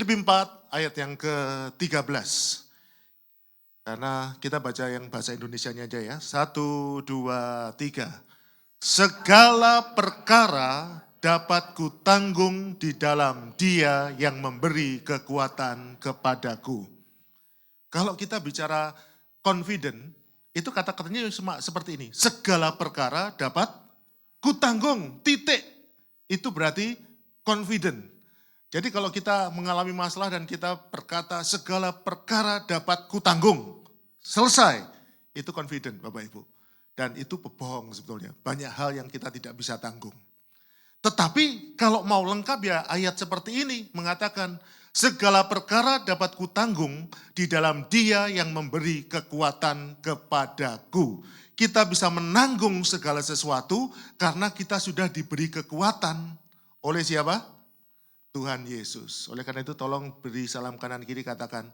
Filipi 4 ayat yang ke-13. Karena kita baca yang bahasa Indonesianya aja ya. 1, 2, 3. Segala perkara dapat kutanggung di dalam Dia yang memberi kekuatan kepadaku. Kalau kita bicara confident, itu kata-katanya seperti ini. Segala perkara dapat kutanggung, titik. Itu berarti confident. Jadi kalau kita mengalami masalah dan kita berkata segala perkara dapat kutanggung, selesai. Itu confident Bapak Ibu. Dan itu bohong sebetulnya. Banyak hal yang kita tidak bisa tanggung. Tetapi kalau mau lengkap ya ayat seperti ini mengatakan segala perkara dapat kutanggung di dalam Dia yang memberi kekuatan kepadaku. Kita bisa menanggung segala sesuatu karena kita sudah diberi kekuatan oleh siapa? Tuhan Yesus. Oleh karena itu tolong beri salam kanan kiri katakan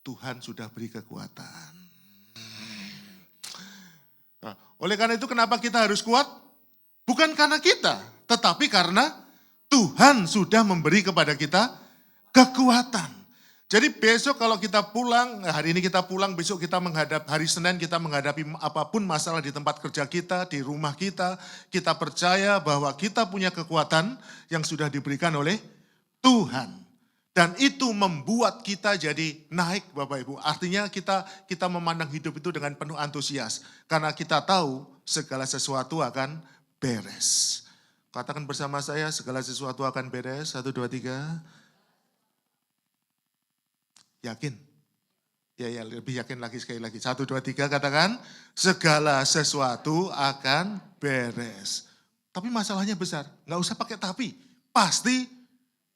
Tuhan sudah beri kekuatan. Nah, oleh karena itu kenapa kita harus kuat? Bukan karena kita, tetapi karena Tuhan sudah memberi kepada kita kekuatan. Jadi besok kalau kita pulang, hari ini kita pulang, besok kita hari Senin kita menghadapi apapun masalah di tempat kerja kita, di rumah kita percaya bahwa kita punya kekuatan yang sudah diberikan oleh Tuhan. Dan itu membuat kita jadi naik Bapak Ibu. Artinya kita memandang hidup itu dengan penuh antusias. Karena kita tahu segala sesuatu akan beres. Katakan bersama saya segala sesuatu akan beres. 1, 2, 3. Yakin? Ya lebih yakin lagi sekali lagi. 1, 2, 3 katakan segala sesuatu akan beres. Tapi masalahnya besar. Nggak usah pakai tapi. Pasti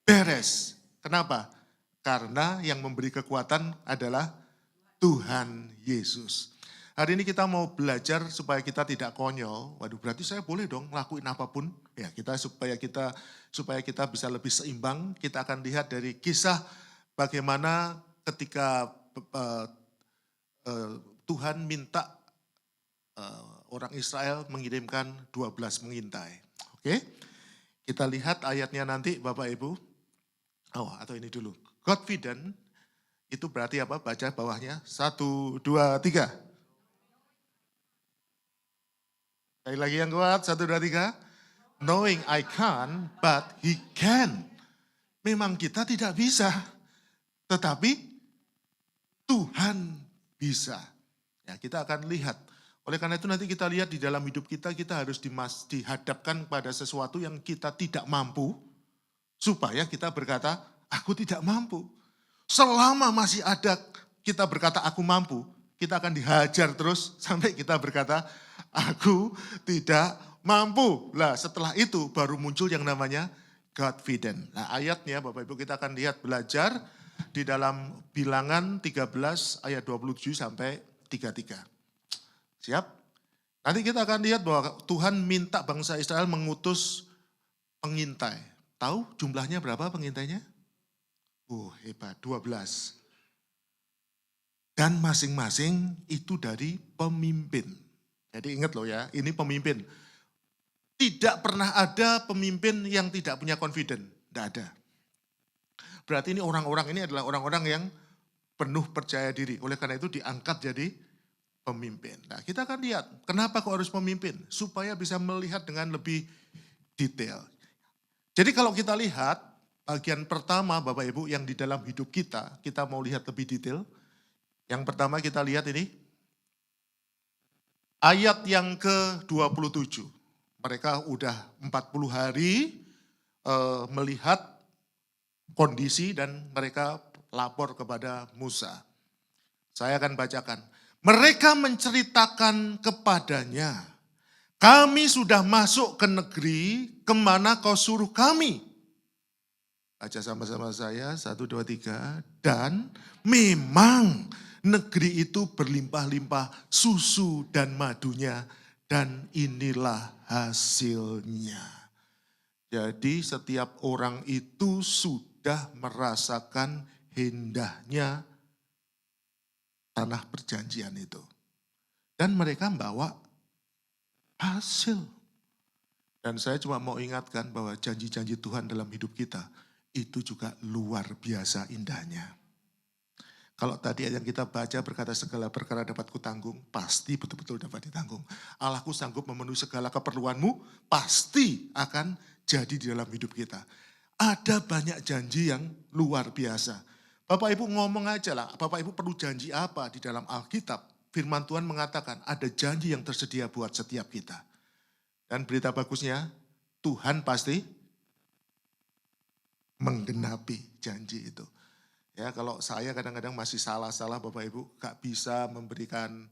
beres. Kenapa? Karena yang memberi kekuatan adalah Tuhan Yesus. Hari ini kita mau belajar supaya kita tidak konyol. Waduh, berarti saya boleh dong lakuin apapun. Ya, supaya kita bisa lebih seimbang. Kita akan lihat dari kisah bagaimana ketika Tuhan minta orang Israel mengirimkan 12 mengintai. Oke? Kita lihat ayatnya nanti Bapak Ibu. Atau ini dulu. Confident itu berarti apa? Baca bawahnya. 1, 2, 3. Sekali lagi yang kuat. 1, 2, 3. Knowing I can, but He can. Memang kita tidak bisa. Tetapi Tuhan bisa. Ya, kita akan lihat. Oleh karena itu nanti kita lihat di dalam hidup kita harus dihadapkan pada sesuatu yang kita tidak mampu. Supaya kita berkata, aku tidak mampu. Selama masih ada kita berkata aku mampu, kita akan dihajar terus sampai kita berkata, aku tidak mampu. Nah setelah itu baru muncul yang namanya Godfident. Nah ayatnya Bapak Ibu kita akan lihat belajar di dalam Bilangan 13 ayat 27 sampai 33. Siap? Nanti kita akan lihat bahwa Tuhan minta bangsa Israel mengutus pengintai. Tahu jumlahnya berapa pengintainya? Hebat, 12. Dan masing-masing itu dari pemimpin. Jadi ingat loh ya, ini pemimpin. Tidak pernah ada pemimpin yang tidak punya confident. Tidak ada. Berarti ini orang-orang ini adalah orang-orang yang penuh percaya diri. Oleh karena itu diangkat jadi pemimpin. Nah kita akan lihat, kenapa kok harus pemimpin? Supaya bisa melihat dengan lebih detail. Jadi kalau kita lihat bagian pertama Bapak Ibu yang di dalam hidup kita mau lihat lebih detail. Yang pertama kita lihat ini, ayat yang ke-27. Mereka udah 40 hari melihat kondisi dan mereka lapor kepada Musa. Saya akan bacakan. Mereka menceritakan kepadanya, kami sudah masuk ke negeri kemana kau suruh kami. Baca sama-sama saya, 1, 2, 3. Dan memang negeri itu berlimpah-limpah susu dan madunya. Dan inilah hasilnya. Jadi setiap orang itu sudah merasakan indahnya tanah perjanjian itu. Dan mereka membawa hasil. Dan saya cuma mau ingatkan bahwa janji-janji Tuhan dalam hidup kita itu juga luar biasa indahnya. Kalau tadi yang kita baca berkata segala perkara dapat kutanggung, pasti betul-betul dapat ditanggung. Allahku sanggup memenuhi segala keperluanmu, pasti akan jadi di dalam hidup kita. Ada banyak janji yang luar biasa. Bapak Ibu ngomong aja lah, Bapak Ibu perlu janji apa di dalam Alkitab. Firman Tuhan mengatakan ada janji yang tersedia buat setiap kita. Dan berita bagusnya, Tuhan pasti menggenapi janji itu. Ya, kalau saya kadang-kadang masih salah-salah Bapak Ibu, gak bisa memberikan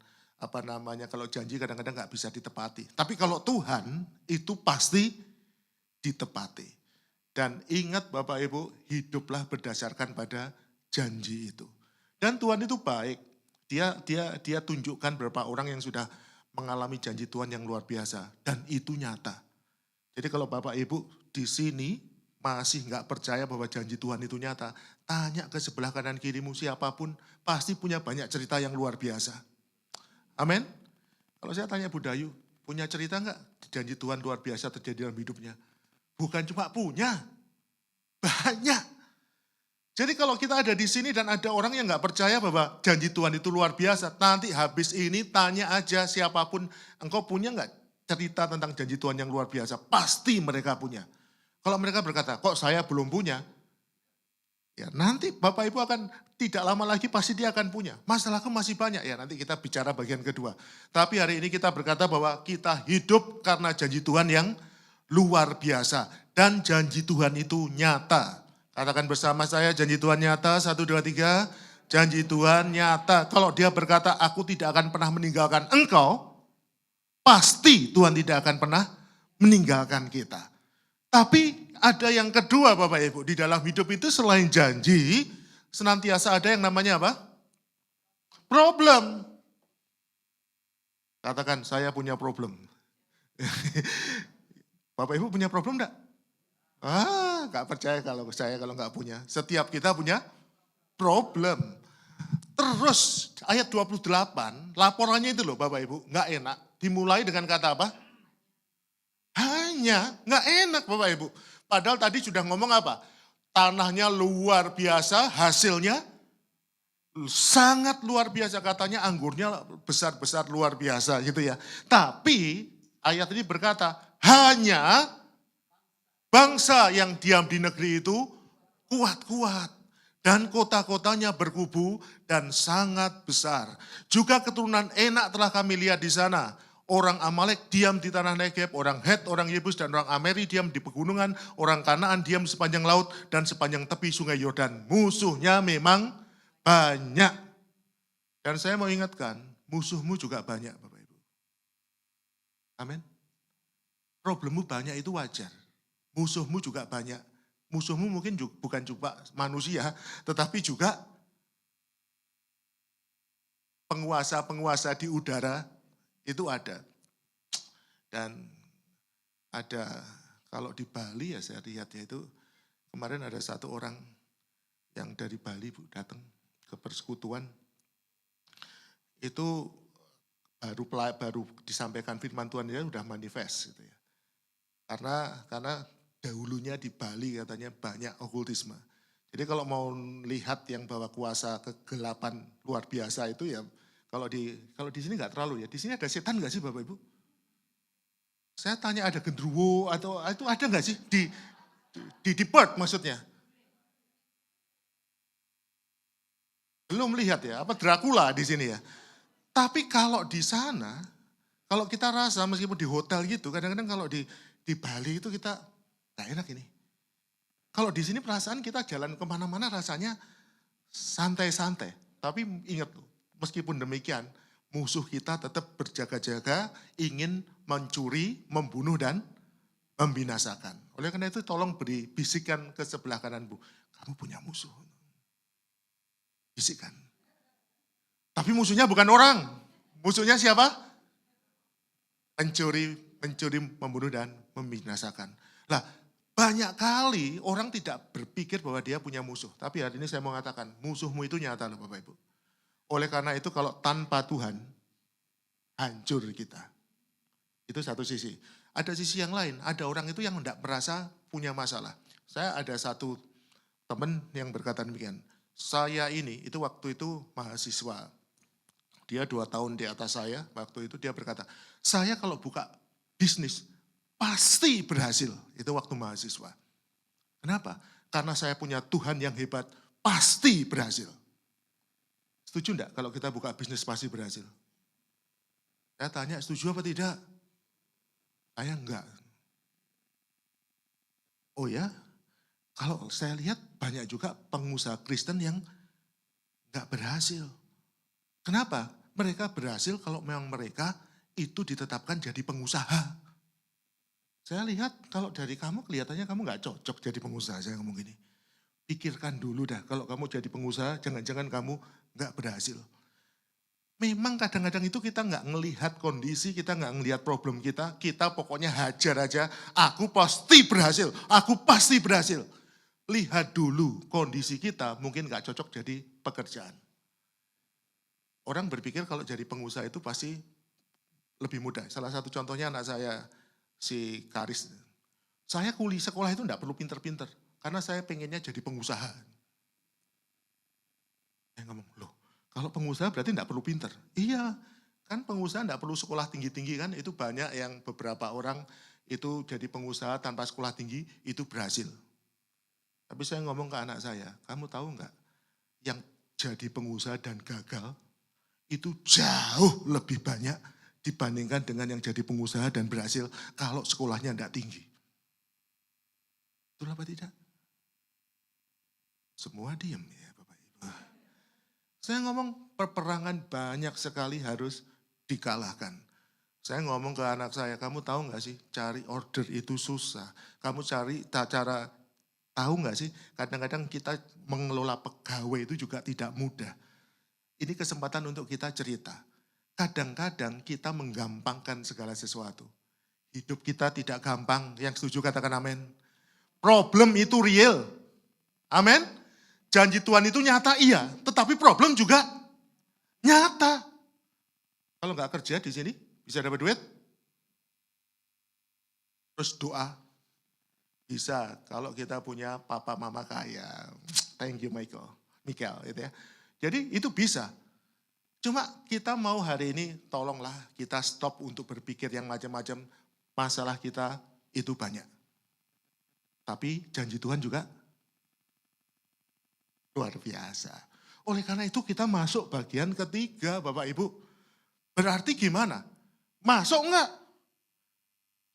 kalau janji kadang-kadang gak bisa ditepati. Tapi kalau Tuhan itu pasti ditepati. Dan ingat Bapak Ibu, hiduplah berdasarkan pada janji itu. Dan Tuhan itu baik. Dia tunjukkan beberapa orang yang sudah mengalami janji Tuhan yang luar biasa. Dan itu nyata. Jadi kalau Bapak Ibu di sini masih nggak percaya bahwa janji Tuhan itu nyata, tanya ke sebelah kanan kirimu siapapun, pasti punya banyak cerita yang luar biasa. Amin. Kalau saya tanya Budayu, punya cerita nggak janji Tuhan luar biasa terjadi dalam hidupnya? Bukan cuma punya, banyak. Jadi kalau kita ada di sini dan ada orang yang nggak percaya bahwa janji Tuhan itu luar biasa, nanti habis ini tanya aja siapapun, engkau punya nggak cerita tentang janji Tuhan yang luar biasa? Pasti mereka punya. Kalau mereka berkata, kok saya belum punya? Ya nanti Bapak Ibu akan tidak lama lagi pasti dia akan punya. Masalahku masih banyak ya, nanti kita bicara bagian kedua. Tapi hari ini kita berkata bahwa kita hidup karena janji Tuhan yang luar biasa. Dan janji Tuhan itu nyata. Katakan bersama saya, janji Tuhan nyata, 1, 2, 3. Janji Tuhan nyata. Kalau dia berkata, aku tidak akan pernah meninggalkan engkau, pasti Tuhan tidak akan pernah meninggalkan kita. Tapi ada yang kedua Bapak Ibu, di dalam hidup itu selain janji, senantiasa ada yang namanya apa? Problem. Katakan, saya punya problem. Bapak Ibu punya problem enggak? Gak percaya kalau saya nggak punya. Setiap kita punya problem. Terus ayat 28, laporannya itu loh Bapak Ibu, nggak enak. Dimulai dengan kata apa? Hanya, nggak enak Bapak Ibu. Padahal tadi sudah ngomong apa? Tanahnya luar biasa, hasilnya sangat luar biasa. Katanya anggurnya besar-besar luar biasa gitu ya. Tapi ayat ini berkata, hanya bangsa yang diam di negeri itu kuat-kuat. Dan kota-kotanya berkubu dan sangat besar. Juga keturunan Enak telah kami lihat di sana. Orang Amalek diam di tanah Negeb, orang Het, orang Yebus, dan orang Ameri diam di pegunungan, orang Kanaan diam sepanjang laut dan sepanjang tepi sungai Yordan. Musuhnya memang banyak. Dan saya mau ingatkan, musuhmu juga banyak Bapak Ibu. Amin. Problemmu banyak itu wajar. Musuhmu juga banyak. Musuhmu mungkin juga, bukan cuma manusia, tetapi juga penguasa-penguasa di udara, itu ada. Dan ada, kalau di Bali ya saya lihat ya itu, kemarin ada satu orang yang dari Bali datang ke persekutuan, itu baru disampaikan firman Tuhan dia udah manifest gitu ya. Karena dahulunya di Bali katanya banyak okultisme. Jadi kalau mau lihat yang bawa kuasa kegelapan luar biasa itu ya, kalau di sini nggak terlalu ya. Di sini ada setan nggak sih Bapak Ibu? Saya tanya ada genderuwo atau itu ada nggak sih di Perth maksudnya? Belum lihat ya, apa Dracula di sini ya. Tapi kalau di sana, kalau kita rasa meskipun di hotel gitu, kadang-kadang kalau di Bali itu kita nggak enak ini. Kalau di sini perasaan kita jalan kemana-mana rasanya santai-santai. Tapi ingat loh, meskipun demikian, musuh kita tetap berjaga-jaga, ingin mencuri, membunuh, dan membinasakan. Oleh karena itu tolong beri bisikan ke sebelah kananmu, kamu punya musuh. Bisikan. Tapi musuhnya bukan orang. Musuhnya siapa? Mencuri, membunuh, dan membinasakan. Lah, banyak kali orang tidak berpikir bahwa dia punya musuh. Tapi hari ini saya mau mengatakan, musuhmu itu nyata loh Bapak Ibu. Oleh karena itu kalau tanpa Tuhan, hancur kita. Itu satu sisi. Ada sisi yang lain, ada orang itu yang tidak merasa punya masalah. Saya ada satu teman yang berkata demikian, saya ini, itu waktu itu mahasiswa, dia 2 tahun di atas saya, waktu itu dia berkata, saya kalau buka bisnis pasti berhasil, itu waktu mahasiswa. Kenapa? Karena saya punya Tuhan yang hebat, pasti berhasil. Setuju enggak kalau kita buka bisnis pasti berhasil? Saya tanya, setuju apa tidak? Saya enggak. Oh ya? Kalau saya lihat banyak juga pengusaha Kristen yang enggak berhasil. Kenapa? Mereka berhasil kalau memang mereka itu ditetapkan jadi pengusaha. Saya lihat kalau dari kamu kelihatannya kamu enggak cocok jadi pengusaha, saya ngomong gini. Pikirkan dulu dah, kalau kamu jadi pengusaha jangan-jangan kamu enggak berhasil. Memang kadang-kadang itu kita nggak ngelihat kondisi, kita nggak ngelihat problem kita pokoknya hajar aja, aku pasti berhasil. Lihat dulu kondisi kita mungkin nggak cocok jadi pekerjaan. Orang berpikir kalau jadi pengusaha itu pasti lebih mudah. Salah satu contohnya anak saya, si Karis. Saya kuliah sekolah itu nggak perlu pinter-pinter, karena saya pengennya jadi pengusaha. Saya ngomong, loh, kalau pengusaha berarti enggak perlu pinter. Iya, kan pengusaha enggak perlu sekolah tinggi-tinggi kan, itu banyak yang beberapa orang itu jadi pengusaha tanpa sekolah tinggi, itu berhasil. Tapi saya ngomong ke anak saya, kamu tahu enggak, yang jadi pengusaha dan gagal, itu jauh lebih banyak dibandingkan dengan yang jadi pengusaha dan berhasil kalau sekolahnya enggak tinggi. Betul apa tidak? Semua diam ya Bapak Ibu. Saya ngomong peperangan banyak sekali harus dikalahkan. Saya ngomong ke anak saya, kamu tahu nggak sih cari order itu susah. Kamu cari cara, tahu nggak sih kadang-kadang kita mengelola pegawai itu juga tidak mudah. Ini kesempatan untuk kita cerita. Kadang-kadang kita menggampangkan segala sesuatu. Hidup kita tidak gampang, yang setuju katakan amin. Problem itu real, amin. Janji Tuhan itu nyata iya, tetapi problem juga nyata. Kalau nggak kerja di sini, bisa dapat duit? Terus doa. Bisa, kalau kita punya papa mama kaya. Thank you Michael, gitu ya. Jadi itu bisa. Cuma kita mau hari ini, tolonglah kita stop untuk berpikir yang macam-macam. Masalah kita itu banyak. Tapi janji Tuhan juga luar biasa. Oleh karena itu kita masuk bagian ketiga Bapak Ibu. Berarti gimana? Masuk enggak?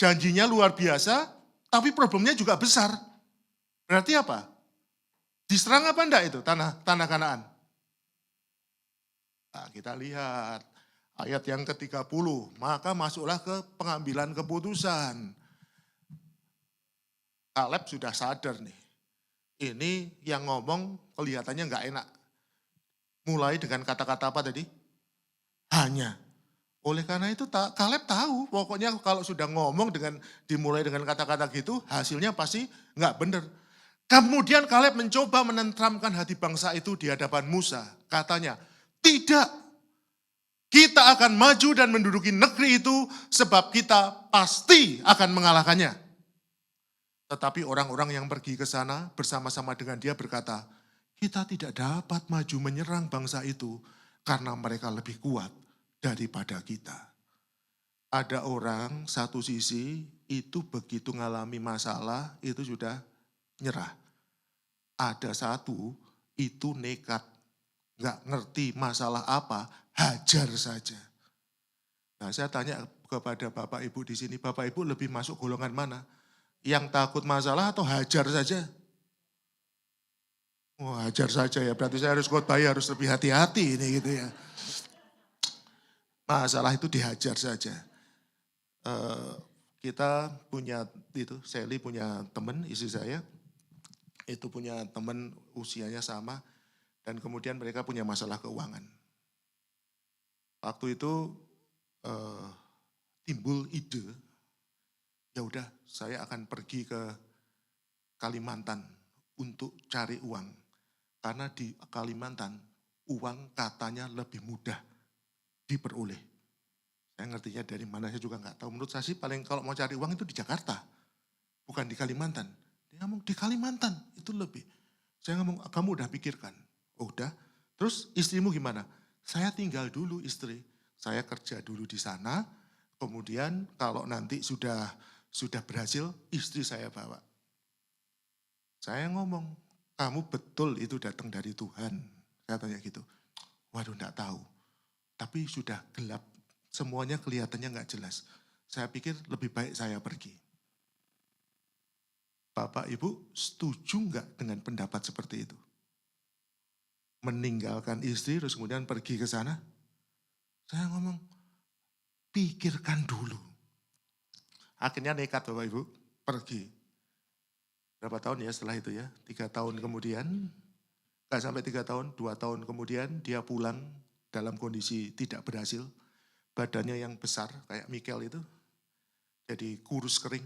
Janjinya luar biasa, tapi problemnya juga besar. Berarti apa? Diserang apa enggak itu tanah Kanaan? Nah, kita lihat ayat yang ke-30, maka masuklah ke pengambilan keputusan. Kaleb sudah sadar nih. Ini yang ngomong kelihatannya enggak enak. Mulai dengan kata-kata apa tadi? Hanya. Oleh karena itu Kaleb tahu, pokoknya kalau sudah ngomong dimulai dengan kata-kata gitu, hasilnya pasti enggak benar. Kemudian Kaleb mencoba menenteramkan hati bangsa itu di hadapan Musa. Katanya, tidak, kita akan maju dan menduduki negeri itu sebab kita pasti akan mengalahkannya. Tetapi orang-orang yang pergi ke sana bersama-sama dengan dia berkata, kita tidak dapat maju menyerang bangsa itu karena mereka lebih kuat daripada kita. Ada orang satu sisi itu begitu mengalami masalah itu sudah nyerah. Ada satu itu nekat, nggak ngerti masalah apa, hajar saja. Nah saya tanya kepada Bapak Ibu di sini, Bapak Ibu lebih masuk golongan mana? Yang takut masalah atau hajar saja? Oh, hajar saja ya, berarti saya harus khotbah, harus lebih hati-hati ini gitu ya. Masalah itu dihajar saja. Kita punya itu, Sally punya teman, istri saya, itu punya teman usianya sama, dan kemudian mereka punya masalah keuangan. Waktu itu timbul ide, ya udah saya akan pergi ke Kalimantan untuk cari uang. Karena di Kalimantan uang katanya lebih mudah diperoleh. Saya ngertinya dari mana saya juga nggak tahu. Menurut saya sih paling kalau mau cari uang itu di Jakarta, bukan di Kalimantan. Dia ngomong di Kalimantan itu lebih. Saya ngomong, kamu udah pikirkan? Oh, udah. Terus istrimu gimana? Saya tinggal dulu istri. Saya kerja dulu di sana, kemudian kalau nanti sudah berhasil, istri saya bawa. Saya ngomong, kamu betul itu datang dari Tuhan. Saya tanya gitu. Waduh, enggak tahu. Tapi sudah gelap, semuanya kelihatannya enggak jelas. Saya pikir lebih baik saya pergi. Bapak Ibu setuju enggak dengan pendapat seperti itu? Meninggalkan istri terus kemudian pergi ke sana? Saya ngomong, pikirkan dulu. Akhirnya nekat Bapak Ibu, pergi. Berapa tahun ya setelah itu ya? 3 tahun kemudian, enggak sampai 3 tahun, 2 tahun kemudian dia pulang dalam kondisi tidak berhasil. Badannya yang besar kayak Mikel itu, jadi kurus kering.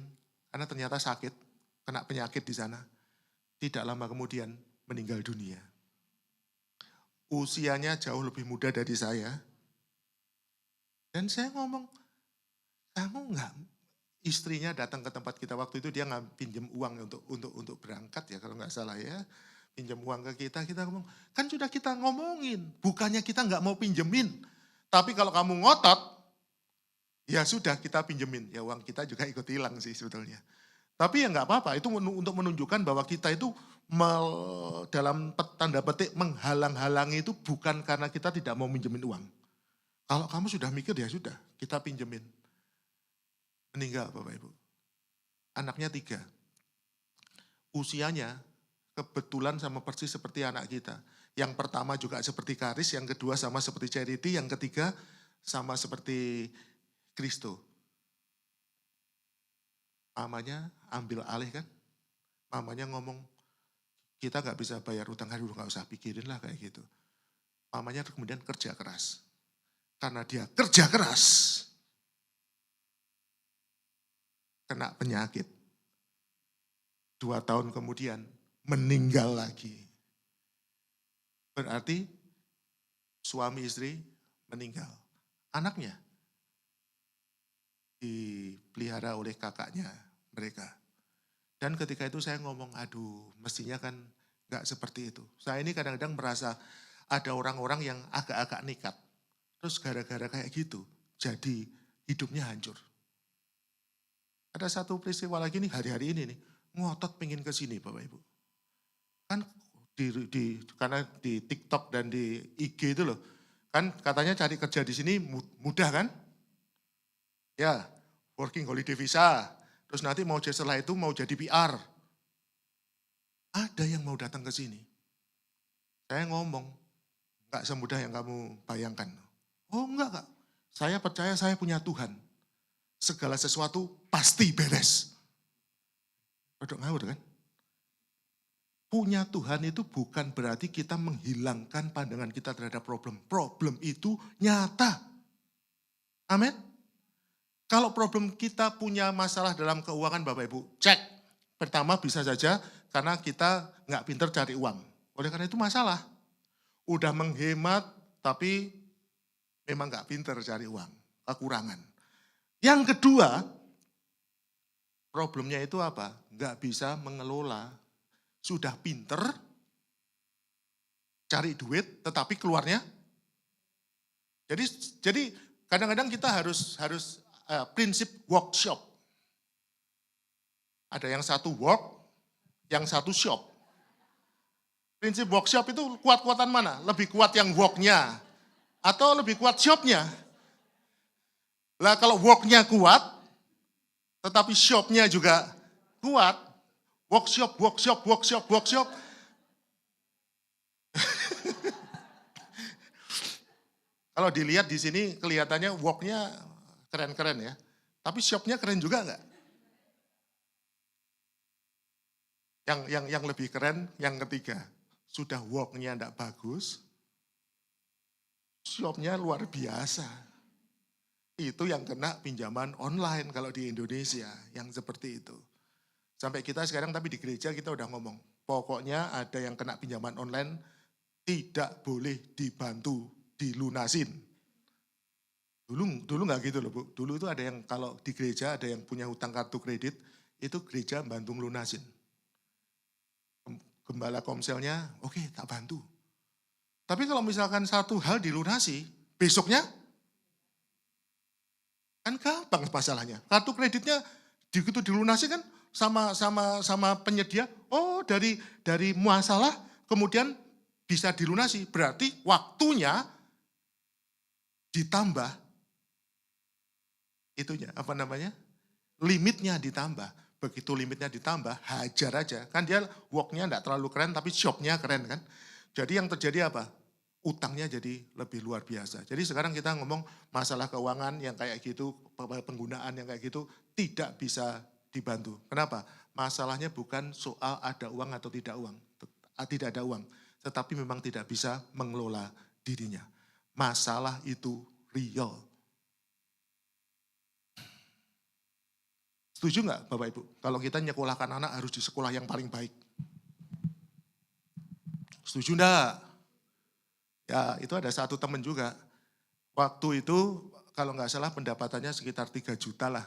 Karena ternyata sakit, kena penyakit di sana. Tidak lama kemudian meninggal dunia. Usianya jauh lebih muda dari saya. Dan saya ngomong, kamu enggak, istrinya datang ke tempat kita waktu itu, dia nggak pinjam uang untuk berangkat ya kalau nggak salah ya. Pinjam uang ke kita ngomong, kan sudah kita ngomongin, bukannya kita nggak mau pinjemin. Tapi kalau kamu ngotot, ya sudah kita pinjemin. Ya uang kita juga ikut hilang sih sebetulnya. Tapi ya nggak apa-apa, itu untuk menunjukkan bahwa kita itu dalam tanda petik menghalang-halangi itu bukan karena kita tidak mau pinjemin uang. Kalau kamu sudah mikir ya sudah, kita pinjemin. Meninggal Bapak Ibu. Anaknya 3. Usianya kebetulan sama persis seperti anak kita. Yang pertama juga seperti Karis, yang kedua sama seperti Charity, yang ketiga sama seperti Kristo. Mamanya ambil alih kan. Mamanya ngomong, kita gak bisa bayar utang, aduh gak usah pikirin lah kayak gitu. Mamanya kemudian kerja keras. Karena dia kerja keras, kena penyakit. 2 tahun kemudian meninggal lagi. Berarti suami istri meninggal. Anaknya dipelihara oleh kakaknya mereka. Dan ketika itu saya ngomong, aduh mestinya kan gak seperti itu. Saya ini kadang-kadang merasa ada orang-orang yang agak-agak nekat. Terus gara-gara kayak gitu, jadi hidupnya hancur. Ada satu peristiwa lagi nih hari-hari ini nih, ngotot pengen ke sini Bapak Ibu. Kan karena di TikTok dan di IG itu loh, kan katanya cari kerja di sini mudah kan? Ya, working holiday visa, terus nanti mau setelah itu mau jadi PR. Ada yang mau datang ke sini. Saya ngomong, gak semudah yang kamu bayangkan. Oh enggak Kak, saya percaya saya punya Tuhan. Segala sesuatu pasti beres. Rodok ngawur kan? Punya Tuhan itu bukan berarti kita menghilangkan pandangan kita terhadap problem. Problem itu nyata. Amin. Kalau problem kita punya masalah dalam keuangan Bapak Ibu, cek. Pertama bisa saja karena kita nggak pinter cari uang. Oleh karena itu masalah. Udah menghemat tapi memang nggak pinter cari uang. Kekurangan. Yang kedua, problemnya itu apa? Nggak bisa mengelola. Sudah pinter, cari duit, tetapi keluarnya. Jadi kadang-kadang kita harus prinsip workshop. Ada yang satu work, yang satu shop. Prinsip workshop itu kuat-kuatan mana? Lebih kuat yang worknya atau lebih kuat shopnya? Lah kalau worknya kuat, tetapi shopnya juga kuat, workshop. Kalau dilihat di sini kelihatannya worknya keren-keren ya, tapi shopnya keren juga enggak? Yang lebih keren yang ketiga, sudah worknya enggak bagus, shopnya luar biasa. Itu yang kena pinjaman online kalau di Indonesia, yang seperti itu. Sampai kita sekarang tapi di gereja kita udah ngomong, pokoknya ada yang kena pinjaman online tidak boleh dibantu dilunasin. Dulu nggak gitu loh Bu, dulu itu ada yang kalau di gereja ada yang punya hutang kartu kredit, itu gereja bantu lunasin. gembala komselnya, oke tak bantu. Tapi kalau misalkan satu hal dilunasi, besoknya kan gampang masalahnya. Kartu kreditnya begitu dilunasi kan sama penyedia, oh dari muasalah kemudian bisa dilunasi. Berarti waktunya ditambah itunya, apa namanya? Limitnya ditambah. Begitu limitnya ditambah, hajar aja. Kan dia worknya enggak terlalu keren tapi shopnya keren kan. Jadi yang terjadi apa? Utangnya jadi lebih luar biasa. Jadi sekarang kita ngomong masalah keuangan yang kayak gitu, penggunaan yang kayak gitu tidak bisa dibantu. Kenapa? Masalahnya bukan soal ada uang atau tidak ada uang, tetapi memang tidak bisa mengelola dirinya. Masalah itu real. Setuju nggak Bapak Ibu? Kalau kita nyekolahkan anak harus di sekolah yang paling baik. Setuju enggak? Ya itu ada satu teman juga. Waktu itu kalau nggak salah pendapatannya sekitar 3 juta lah.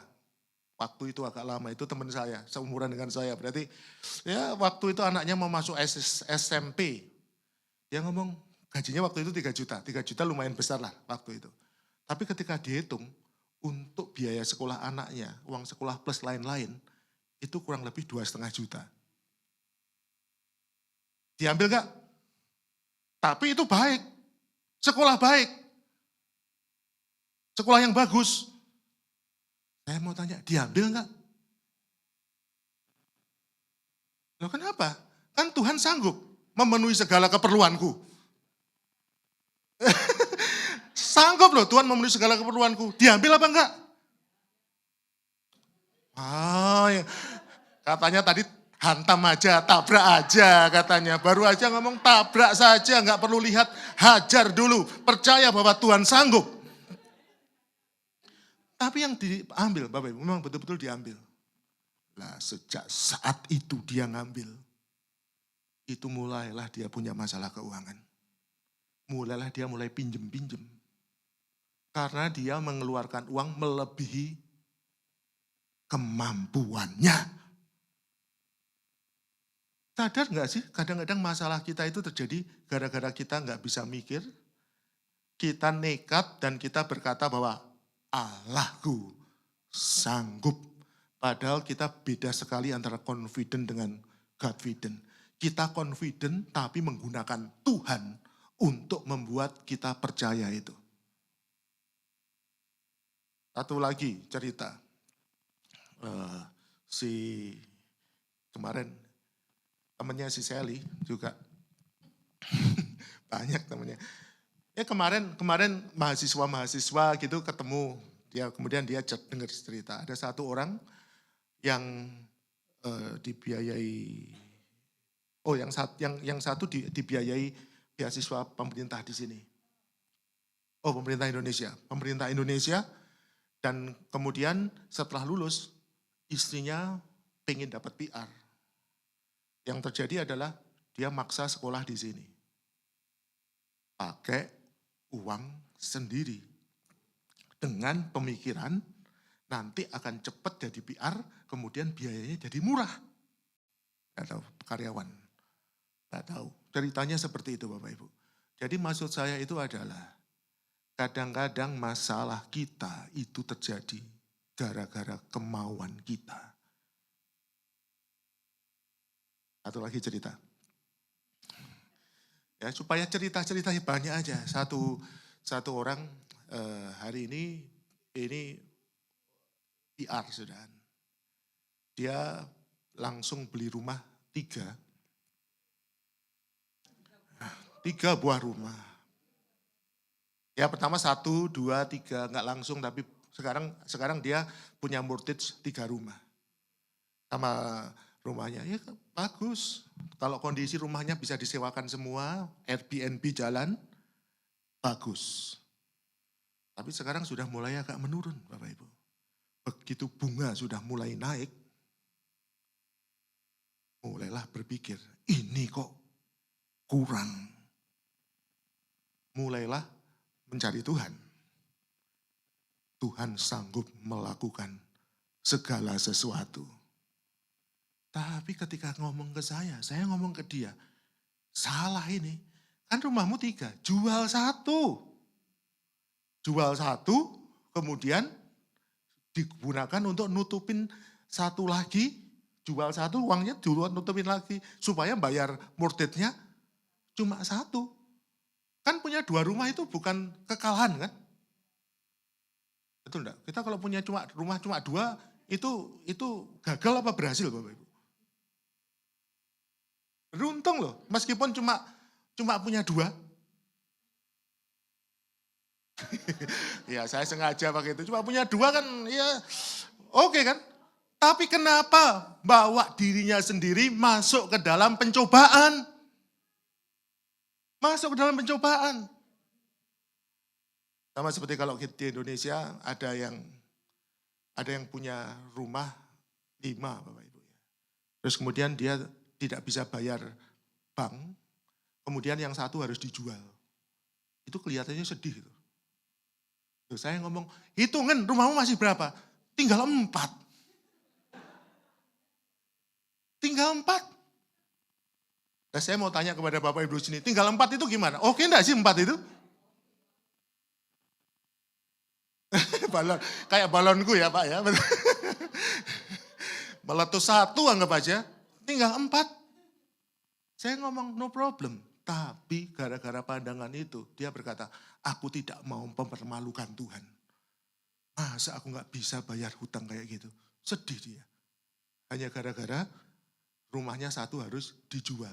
Waktu itu agak lama, itu teman saya, seumuran dengan saya. Berarti ya waktu itu anaknya mau masuk SMP. Dia ngomong gajinya waktu itu 3 juta. 3 juta lumayan besar lah waktu itu. Tapi ketika dihitung untuk biaya sekolah anaknya, uang sekolah plus lain-lain, itu kurang lebih 2,5 juta. Diambil nggak? Tapi itu baik. Sekolah baik. Sekolah yang bagus. Saya mau tanya, diambil enggak? Loh kenapa? Kan Tuhan sanggup memenuhi segala keperluanku. Sanggup loh Tuhan memenuhi segala keperluanku. Diambil apa enggak? Ya. Katanya tadi hantam aja, tabrak aja katanya. Baru aja ngomong tabrak saja, nggak perlu lihat, hajar dulu. Percaya bahwa Tuhan sanggup. Tapi yang diambil, Bapak Ibu, memang betul-betul diambil. Nah sejak saat itu dia ngambil, itu mulailah dia punya masalah keuangan. Mulailah dia mulai pinjem-pinjem. Karena dia mengeluarkan uang melebihi kemampuannya. Sadar nggak sih, kadang-kadang masalah kita itu terjadi gara-gara kita nggak bisa mikir, kita nekat dan kita berkata bahwa Allahku sanggup. Padahal kita beda sekali antara confident dengan Godfident. Kita confident tapi menggunakan Tuhan untuk membuat kita percaya itu. Satu lagi cerita, kemarin temennya si Sally juga banyak temennya. Ya kemarin mahasiswa gitu ketemu dia, kemudian dia dengar cerita ada satu orang yang dibiayai, yang satu dibiayai beasiswa pemerintah di sini. Pemerintah Indonesia dan kemudian setelah lulus istrinya pengen dapat PR. Yang terjadi adalah dia maksa sekolah di sini. Pakai uang sendiri. Dengan pemikiran nanti akan cepat jadi PR, kemudian biayanya jadi murah. Gak tahu, karyawan. Gak tahu, ceritanya seperti itu Bapak Ibu. Jadi maksud saya itu adalah, kadang-kadang masalah kita itu terjadi gara-gara kemauan kita. Satu lagi cerita. Ya, supaya cerita-ceritanya banyak aja. Satu orang hari ini PR sudah. Dia langsung beli rumah 3 buah rumah. Ya pertama 1, 2, 3 nggak langsung, tapi sekarang dia punya mortgage 3 rumah. Sama rumahnya, ya bagus. Kalau kondisi rumahnya bisa disewakan semua, Airbnb jalan, bagus. Tapi sekarang sudah mulai agak menurun Bapak Ibu. Begitu bunga sudah mulai naik, mulailah berpikir, ini kok kurang. Mulailah mencari Tuhan. Tuhan sanggup melakukan segala sesuatu. Tapi ketika ngomong ke saya ngomong ke dia, salah ini. Kan rumahmu 3, jual 1. Jual 1, kemudian digunakan untuk nutupin 1 lagi, jual 1 uangnya nutupin lagi, supaya bayar mortgage-nya cuma 1. Kan punya 2 rumah itu bukan kekalahan kan? Betul enggak? Kita kalau punya rumah cuma 2, itu gagal apa berhasil Bapak Ibu? Beruntung loh, meskipun cuma punya 2. Ya saya sengaja pakai itu, cuma punya 2 kan ya oke kan. Tapi kenapa bawa dirinya sendiri masuk ke dalam pencobaan? Masuk ke dalam pencobaan. Sama seperti kalau di Indonesia ada yang punya rumah 5 Bapak Ibu. Terus kemudian dia tidak bisa bayar bank, kemudian yang 1 harus dijual. Itu kelihatannya sedih. Tuh, saya ngomong, hitungan rumahmu masih berapa? Tinggal 4. Tinggal 4. Nah, saya mau tanya kepada Bapak Ibu sini, tinggal 4 itu gimana? Oke enggak sih 4 itu? Balon, kayak balonku ya Pak ya. Meletus 1 anggap aja, tinggal 4. Saya ngomong no problem. Tapi gara-gara pandangan itu, dia berkata, aku tidak mau mempermalukan Tuhan. Masa aku gak bisa bayar hutang kayak gitu? Sedih dia. Hanya gara-gara rumahnya 1 harus dijual.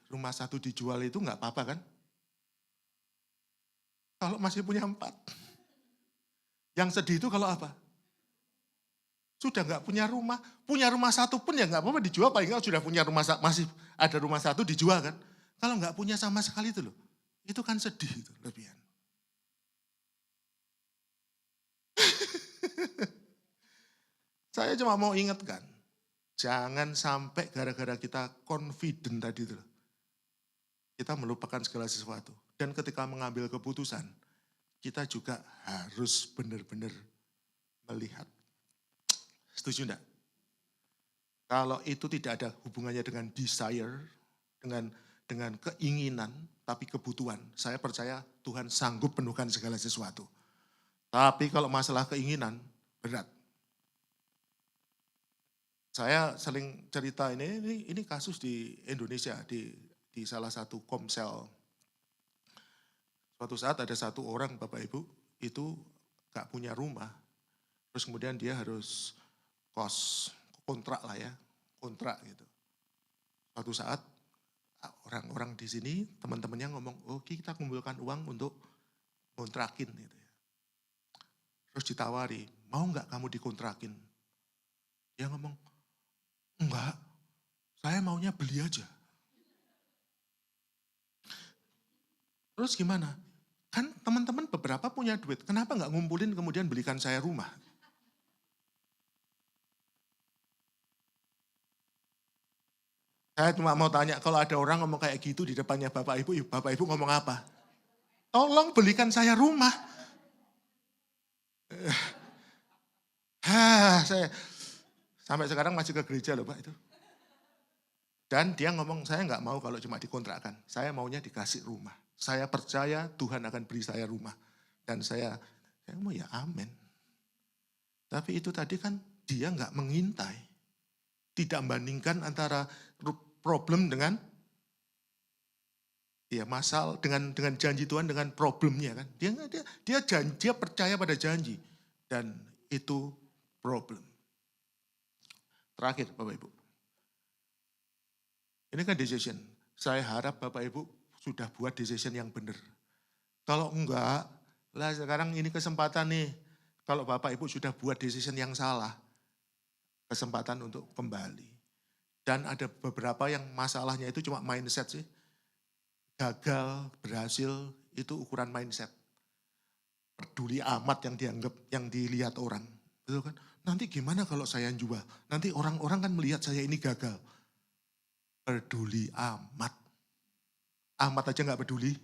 Rumah 1 dijual itu gak apa-apa kan? Kalau masih punya 4. Yang sedih itu kalau apa? Sudah nggak punya rumah 1 pun ya nggak apa-apa dijual, paling nggak sudah punya rumah, masih ada rumah 1 dijual kan. Kalau nggak punya sama sekali itu loh, itu kan sedih itu lebihan. Saya cuma mau ingatkan, jangan sampai gara-gara kita confident tadi itu, kita melupakan segala sesuatu. Dan ketika mengambil keputusan, kita juga harus benar-benar melihat. Setuju enggak? Kalau itu tidak ada hubungannya dengan desire, dengan keinginan, tapi kebutuhan. Saya percaya Tuhan sanggup penuhkan segala sesuatu. Tapi kalau masalah keinginan, berat. Saya sering cerita ini kasus di Indonesia, di salah satu komsel. Suatu saat ada 1 orang Bapak Ibu, itu gak punya rumah. Terus kemudian dia harus kontrak lah ya, kontrak gitu. Suatu saat orang-orang di sini, teman-temannya ngomong, oke kita kumpulkan uang untuk kontrakin gitu ya. Terus ditawari, mau nggak kamu dikontrakin? Dia ngomong, enggak, saya maunya beli aja. Terus gimana? Kan teman-teman beberapa punya duit, kenapa nggak ngumpulin kemudian belikan saya rumah? Saya cuma mau tanya, kalau ada orang ngomong kayak gitu di depannya Bapak Ibu ngomong apa? Tolong belikan saya rumah. Saya sampai sekarang masih ke gereja loh Pak itu. Dan dia ngomong, saya nggak mau kalau cuma dikontrakkan. Saya maunya dikasih rumah. Saya percaya Tuhan akan beri saya rumah. Dan saya mau ya amin. Tapi itu tadi kan dia nggak mengintai. Tidak membandingkan antara problem dengan ya masalah dengan janji Tuhan dengan problemnya kan. Dia percaya pada janji dan itu problem. Terakhir Bapak Ibu. Ini kan decision. Saya harap Bapak Ibu sudah buat decision yang benar. Kalau enggak, lah sekarang ini kesempatan nih. Kalau Bapak Ibu sudah buat decision yang salah, kesempatan untuk kembali. Dan ada beberapa yang masalahnya itu cuma mindset sih. Gagal, berhasil, itu ukuran mindset. Peduli amat yang dianggap, yang dilihat orang. Betul kan? Nanti gimana kalau saya jual? Nanti orang-orang kan melihat saya ini gagal. Peduli amat. Amat aja gak peduli.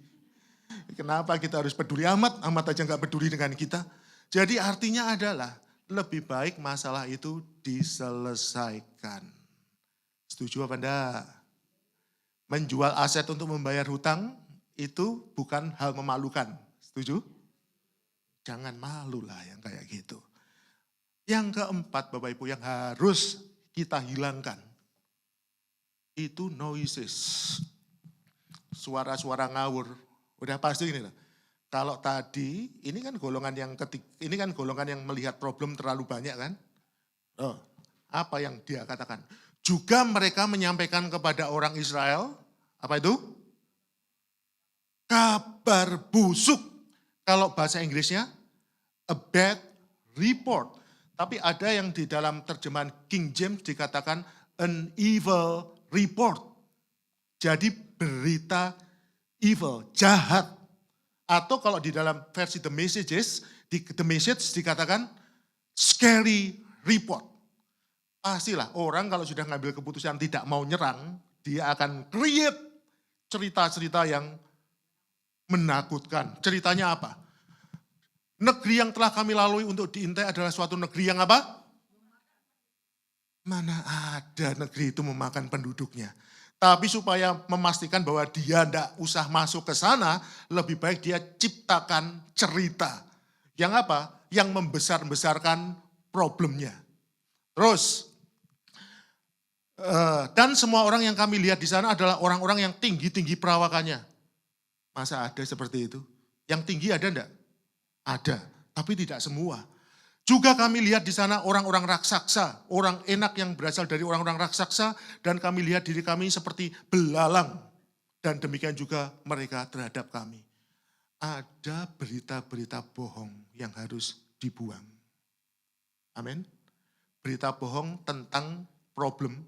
Kenapa kita harus peduli amat? Amat aja gak peduli dengan kita. Jadi artinya adalah lebih baik masalah itu diselesaikan. Setuju apa enggak? Menjual aset untuk membayar hutang itu bukan hal memalukan. Setuju? Jangan malu lah yang kayak gitu. Yang keempat Bapak Ibu yang harus kita hilangkan, itu noises. Suara-suara ngawur. Udah pasti ini lah. Kalau tadi, ini kan golongan yang ini kan golongan yang melihat problem terlalu banyak kan. Oh, apa yang dia katakan? Juga mereka menyampaikan kepada orang Israel, apa itu? Kabar busuk. Kalau bahasa Inggrisnya, a bad report. Tapi ada yang di dalam terjemahan King James dikatakan an evil report. Jadi berita evil, jahat. Atau kalau di dalam versi The Message dikatakan scary report. Pastilah orang kalau sudah ngambil keputusan tidak mau nyerang, dia akan create cerita-cerita yang menakutkan. Ceritanya apa? Negeri yang telah kami lalui untuk diintai adalah suatu negeri yang apa? Mana ada negeri itu memakan penduduknya. Tapi supaya memastikan bahwa dia tidak usah masuk ke sana, lebih baik dia ciptakan cerita. Yang apa? Yang membesar-besarkan problemnya. Terus, dan semua orang yang kami lihat di sana adalah orang-orang yang tinggi-tinggi perawakannya. Masa ada seperti itu? Yang tinggi ada enggak? Ada, tapi tidak semua. Juga kami lihat di sana orang-orang raksasa, orang enak yang berasal dari orang-orang raksasa, dan kami lihat diri kami seperti belalang. Dan demikian juga mereka terhadap kami. Ada berita-berita bohong yang harus dibuang. Amin. Berita bohong tentang problem,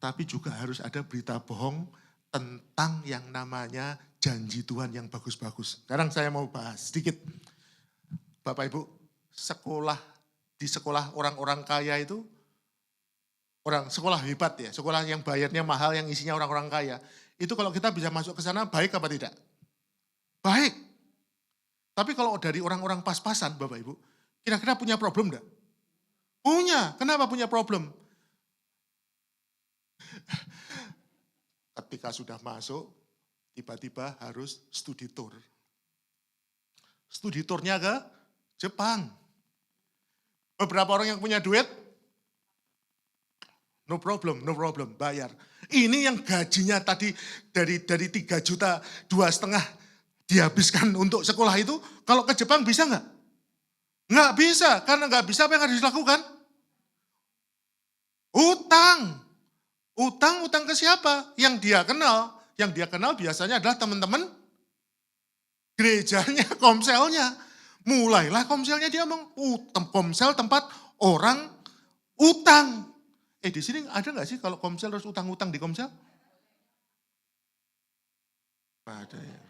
tapi juga harus ada berita bohong tentang yang namanya janji Tuhan yang bagus-bagus. Sekarang saya mau bahas sedikit. Bapak Ibu, di sekolah orang-orang kaya itu, sekolah hebat ya, sekolah yang bayarnya mahal, yang isinya orang-orang kaya. Itu kalau kita bisa masuk ke sana, baik apa tidak? Baik. Tapi kalau dari orang-orang pas-pasan, Bapak Ibu, kira-kira punya problem enggak? Punya. Kenapa punya problem? Ketika sudah masuk, tiba-tiba harus studi tour. Studi tournya ke Jepang. Beberapa orang yang punya duit, no problem, bayar. Ini yang gajinya tadi dari 3 juta, 2,5 dihabiskan untuk sekolah itu, kalau ke Jepang bisa nggak? Nggak bisa, karena nggak bisa apa yang harus dilakukan? Utang ke siapa? Yang dia kenal biasanya adalah teman-teman gerejanya, komselnya. Mulailah komselnya dia komsel tempat orang utang. Di sini ada nggak sih kalau komsel harus utang-utang di komsel? Ada ya.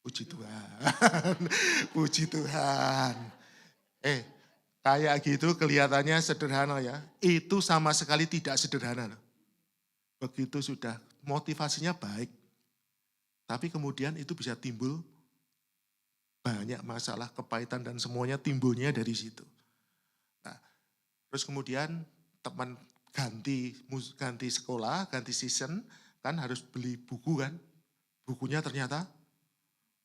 Puji Tuhan, puji Tuhan. Kayak gitu kelihatannya sederhana ya. Itu sama sekali tidak sederhana. Begitu sudah motivasinya baik, tapi kemudian itu bisa timbul banyak masalah, kepahitan dan semuanya timbulnya dari situ. Nah, terus kemudian teman ganti sekolah, ganti season, kan harus beli buku kan. Bukunya ternyata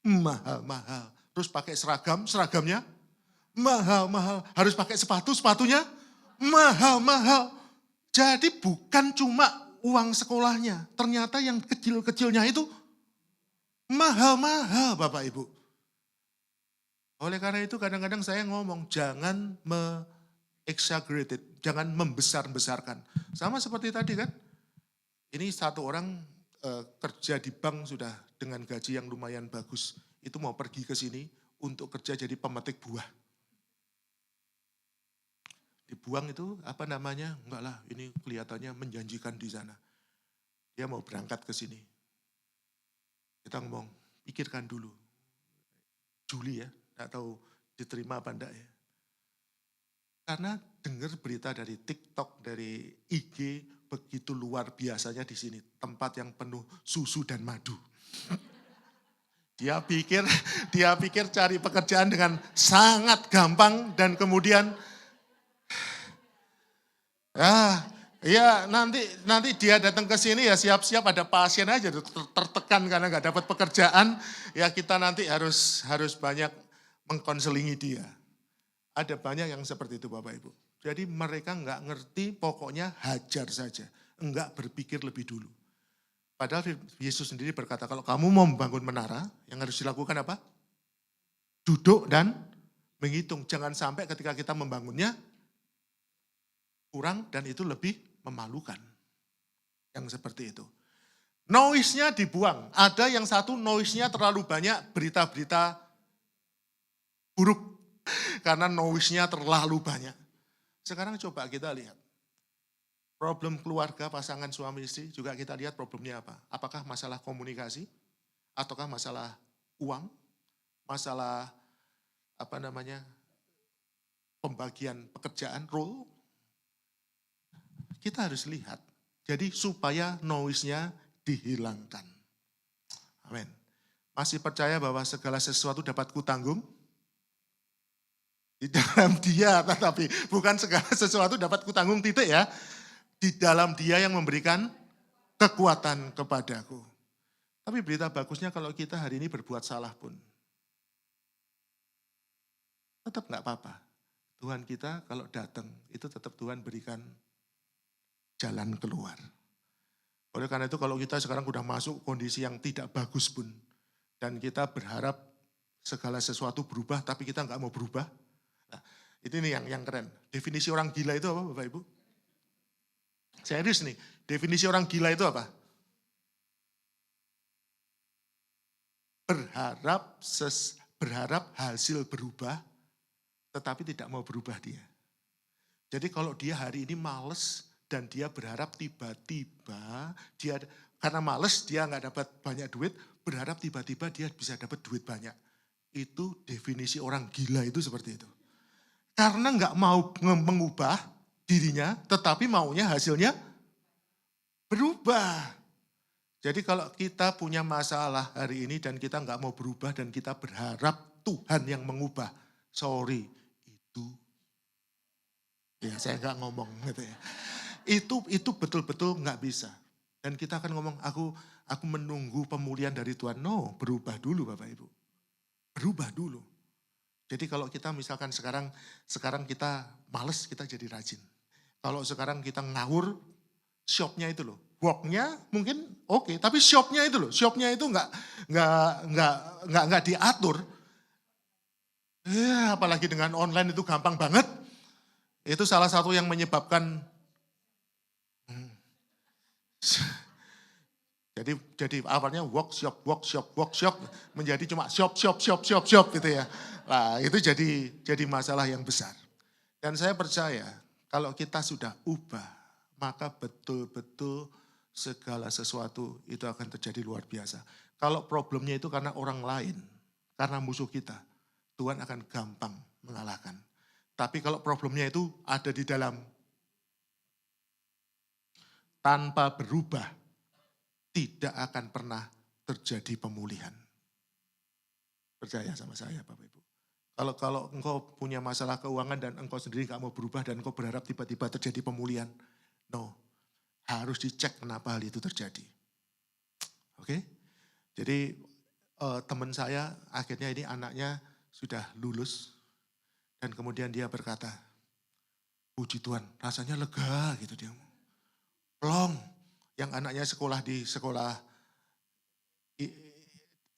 mahal-mahal. Terus pakai seragamnya mahal-mahal. Harus pakai sepatunya mahal-mahal. Jadi bukan cuma uang sekolahnya, ternyata yang kecil-kecilnya itu mahal-mahal Bapak Ibu. Oleh karena itu kadang-kadang saya ngomong, jangan exaggerated, jangan membesar-besarkan. Sama seperti tadi kan, ini satu orang kerja di bank sudah dengan gaji yang lumayan bagus, itu mau pergi ke sini untuk kerja jadi pemetik buah. Dibuang itu apa namanya, enggak lah ini kelihatannya menjanjikan di sana. Dia mau berangkat ke sini. Kita ngomong, pikirkan dulu. Juli ya, enggak tahu diterima apa enggak ya. Karena dengar berita dari TikTok, dari IG, begitu luar biasanya di sini. Tempat yang penuh susu dan madu. Dia pikir dia pikir cari pekerjaan dengan sangat gampang dan kemudian ya nanti dia datang ke sini ya siap-siap ada pasien aja tertekan karena nggak dapat pekerjaan, ya kita nanti harus banyak mengkonselingi dia. Ada banyak yang seperti itu Bapak Ibu. Jadi mereka nggak ngerti, pokoknya hajar saja, enggak berpikir lebih dulu. Padahal Yesus sendiri berkata, kalau kamu mau membangun menara, yang harus dilakukan apa? Duduk dan menghitung. Jangan sampai ketika kita membangunnya, kurang dan itu lebih memalukan. Yang seperti itu. Noise-nya dibuang. Ada yang satu noise-nya terlalu banyak, berita-berita buruk. Karena noise-nya terlalu banyak. Sekarang coba kita lihat. Problem keluarga, pasangan suami istri, juga kita lihat problemnya apa. Apakah masalah komunikasi, ataukah masalah uang, masalah pembagian pekerjaan, role. Kita harus lihat. Jadi supaya noise-nya dihilangkan. Amin. Masih percaya bahwa segala sesuatu dapat kutanggung? Di dalam Dia, tetapi bukan segala sesuatu dapat kutanggung, titik ya. Di dalam Dia yang memberikan kekuatan kepadaku. Tapi berita bagusnya kalau kita hari ini berbuat salah pun, tetap nggak apa-apa. Tuhan kita kalau datang, itu tetap Tuhan berikan jalan keluar. Oleh karena itu kalau kita sekarang sudah masuk kondisi yang tidak bagus pun, dan kita berharap segala sesuatu berubah, tapi kita nggak mau berubah. Nah, itu nih yang keren. Definisi orang gila itu apa Bapak Ibu? Serius nih, definisi orang gila itu apa? Berharap hasil berubah, tetapi tidak mau berubah dia. Jadi kalau dia hari ini males dan dia berharap tiba-tiba dia karena males dia nggak dapat banyak duit, berharap tiba-tiba dia bisa dapat duit banyak. Itu definisi orang gila itu seperti itu. Karena nggak mau mengubah dirinya, tetapi maunya hasilnya berubah. Jadi kalau kita punya masalah hari ini dan kita nggak mau berubah dan kita berharap Tuhan yang mengubah, sorry, itu ya saya nggak ngomong gitu ya. Itu betul-betul nggak bisa. Dan kita akan ngomong, aku menunggu pemulihan dari Tuhan. No, berubah dulu Bapak Ibu. Berubah dulu. Jadi kalau kita misalkan sekarang kita males, kita jadi rajin. Kalau sekarang kita ngawur, shopnya itu loh. Walknya mungkin oke, tapi shopnya itu loh. Shopnya itu nggak diatur. Apalagi dengan online itu gampang banget. Itu salah satu yang menyebabkan jadi awalnya workshop menjadi cuma shop gitu ya. Nah, itu jadi masalah yang besar. Dan saya percaya kalau kita sudah ubah, maka betul-betul segala sesuatu itu akan terjadi luar biasa. Kalau problemnya itu karena orang lain, karena musuh kita, Tuhan akan gampang mengalahkan. Tapi kalau problemnya itu ada di dalam tanpa berubah, tidak akan pernah terjadi pemulihan. Percaya sama saya Bapak Ibu. Kalau engkau punya masalah keuangan dan engkau sendiri gak mau berubah dan engkau berharap tiba-tiba terjadi pemulihan, no. Harus dicek kenapa hal itu terjadi. Oke? Jadi teman saya akhirnya ini anaknya sudah lulus dan kemudian dia berkata, puji Tuhan rasanya lega gitu dia. Plong, yang anaknya sekolah di sekolah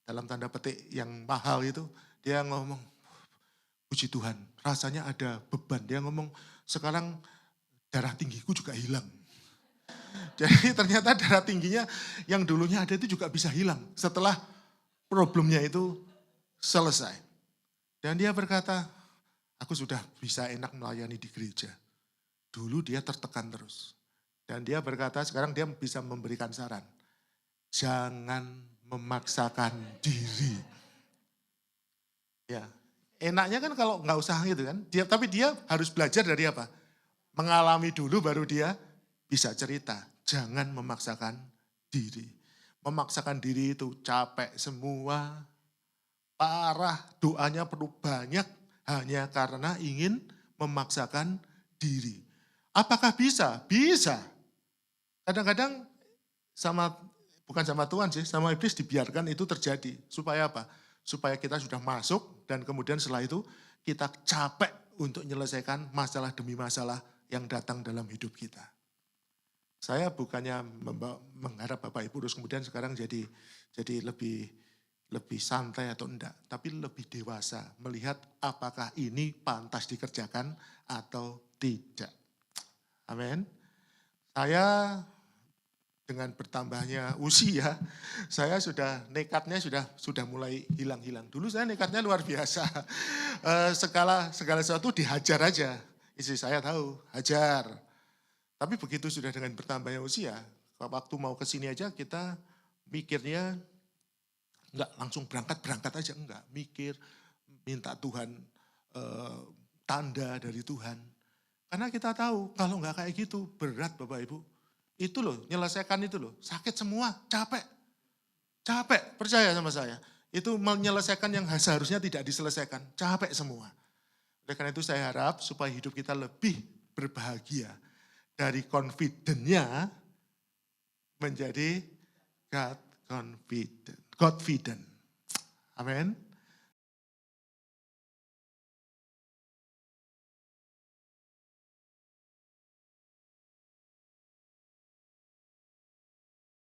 dalam tanda petik yang mahal itu, dia ngomong, puji Tuhan, rasanya ada beban. Dia ngomong, sekarang darah tinggiku juga hilang. Jadi ternyata darah tingginya yang dulunya ada itu juga bisa hilang setelah problemnya itu selesai. Dan dia berkata, aku sudah bisa enak melayani di gereja. Dulu dia tertekan terus. Dan dia berkata, sekarang dia bisa memberikan saran. Jangan memaksakan diri. Ya, enaknya kan kalau nggak usah gitu kan. Tapi dia harus belajar dari apa? Mengalami dulu baru dia bisa cerita. Jangan memaksakan diri. Memaksakan diri itu capek semua. parah, doanya perlu banyak hanya karena ingin memaksakan diri. Apakah bisa? Bisa. Kadang-kadang bukan sama Tuhan sih, sama iblis dibiarkan itu terjadi. Supaya apa? Supaya kita sudah masuk dan kemudian setelah itu kita capek untuk menyelesaikan masalah demi masalah yang datang dalam hidup kita. Saya bukannya mengharap Bapak Ibu terus kemudian sekarang jadi lebih santai atau enggak, tapi lebih dewasa melihat apakah ini pantas dikerjakan atau tidak. Amin. Saya dengan bertambahnya usia, saya nekatnya sudah mulai hilang-hilang. Dulu saya nekatnya luar biasa. Segala sesuatu dihajar aja. Istri saya tahu, hajar. Tapi begitu sudah dengan bertambahnya usia, waktu mau ke sini aja kita mikirnya enggak langsung berangkat aja, enggak. Mikir, minta Tuhan tanda dari Tuhan. Karena kita tahu kalau enggak kayak gitu berat Bapak Ibu. Itu loh, menyelesaikan itu loh, sakit semua, capek. Capek, percaya sama saya. Itu menyelesaikan yang seharusnya tidak diselesaikan, capek semua. Oleh karena itu saya harap supaya hidup kita lebih berbahagia. Dari confident-nya menjadi God confident. Amin.